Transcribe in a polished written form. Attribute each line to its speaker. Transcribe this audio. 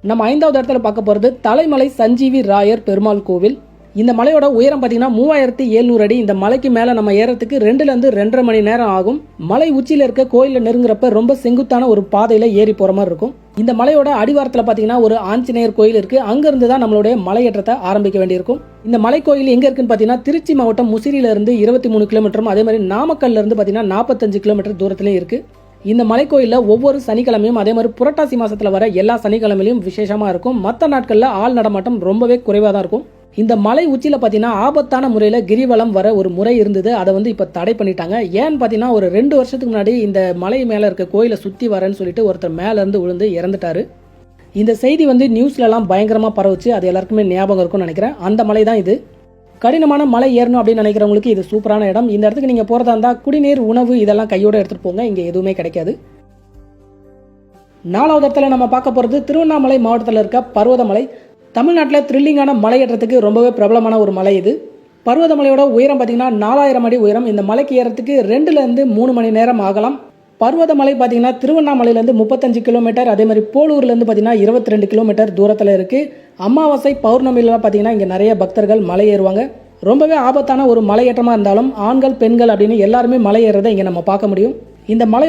Speaker 1: நம்ம 5வது இடத்துல பார்க்க போகிறது தலைமலை சஞ்சீவி ராயர் பெருமாள் கோவில். இந்த மலையோட உயரம் பார்த்தீங்கன்னா 3700 அடி. இந்த மலைக்கு மேலே நம்ம ஏறத்துக்கு 2லேருந்து 2.5 மணி நேரம் ஆகும். மலை உச்சியில் இருக்க கோயிலில் நெருங்குறப்ப ரொம்ப செங்குத்தான ஒரு பாதையில் ஏறி போகிற மாதிரி இருக்கும். இந்த மலையோட அடிவாரத்தில் பார்த்தீங்கன்னா ஒரு ஆஞ்சநேயர் கோயில் இருக்குது. அங்கேருந்து தான் நம்மளுடைய மலையேற்றத்தை ஆரம்பிக்க வேண்டியிருக்கும். இந்த மலை கோயில் எங்கே இருக்குன்னு பார்த்தீங்கன்னா திருச்சி மாவட்டம் முசிறியிலிருந்து 23 கிலோமீட்டரும், அதே மாதிரி நாமக்கல்ல இருந்து பார்த்தீங்கன்னா 45 கிலோமீட்டர் தூரத்துலேயும் இருக்குது. இந்த மலைக்கோயிலில் ஒவ்வொரு சனிக்கிழமையும் அதே மாதிரி புரட்டாசி மாசத்துல வர எல்லா சனிக்கிழமையிலும் விசேஷமாக இருக்கும். மற்ற நாட்களில் ஆள் நடமாட்டம் ரொம்பவே குறைவாக தான் இருக்கும். இந்த மலை உச்சியில் பார்த்தீங்கன்னா ஆபத்தான முறையில் கிரிவலம் வர ஒரு முறை இருந்தது. அதை இப்போ தடை பண்ணிட்டாங்க. ஏன்னு பார்த்தீங்கன்னா ஒரு 2 வருஷத்துக்கு முன்னாடி இந்த மலை மேலே இருக்க கோயிலை சுற்றி வரேன்னு சொல்லிட்டு ஒருத்தர் மேலேருந்து விழுந்து இறந்துட்டாரு. இந்த செய்தி நியூஸ்லலாம் பயங்கரமாக பரவுச்சு. அது எல்லாருக்குமே ஞாபகம் இருக்கும்னு நினைக்கிறேன். அந்த மலை தான் இது. கடினமான மலை ஏறணும் அப்படின்னு நினைக்கிறவங்களுக்கு இது சூப்பரான இடம். இந்த இடத்துக்கு நீங்கள் போகிறதா இருந்தால் குடிநீர், உணவு இதெல்லாம் கையோடு எடுத்துகிட்டு போங்க. இங்கே எதுவுமே கிடைக்காது. 4வது இடத்துல நம்ம பார்க்க போகிறது திருவண்ணாமலை மாவட்டத்தில் இருக்க பர்வதமலை. தமிழ்நாட்டில் த்ரில்லிங்கான மலையேற்றத்துக்கு ரொம்பவே பிரபலமான ஒரு மலை இது. பர்வதமலையோட உயரம் பார்த்தீங்கன்னா 4000 அடி உயரம். இந்த மலைக்கு ஏறத்துக்கு 2லேருந்து 3 மணி நேரம் ஆகலாம். பர்வதமலை பார்த்தீங்கன்னா திருவண்ணாமலையிலேருந்து 35 கிலோமீட்டர், அதே மாதிரி போலூர்லேருந்து பார்த்தீங்கன்னா 22 கிலோமீட்டர் தூரத்தில் இருக்குது. அமாவாசை பௌர்ணமிலாம் பார்த்தீங்கன்னா இங்கே நிறைய பக்தர்கள் மலை ஏறுவாங்க. ரொம்பவே ஆபத்தான ஒரு மலையேற்றமாக இருந்தாலும் ஆண்கள், பெண்கள் அப்படின்னு எல்லாருமே மலை ஏறுறதை இங்கே நம்ம பார்க்க முடியும். இந்த மலை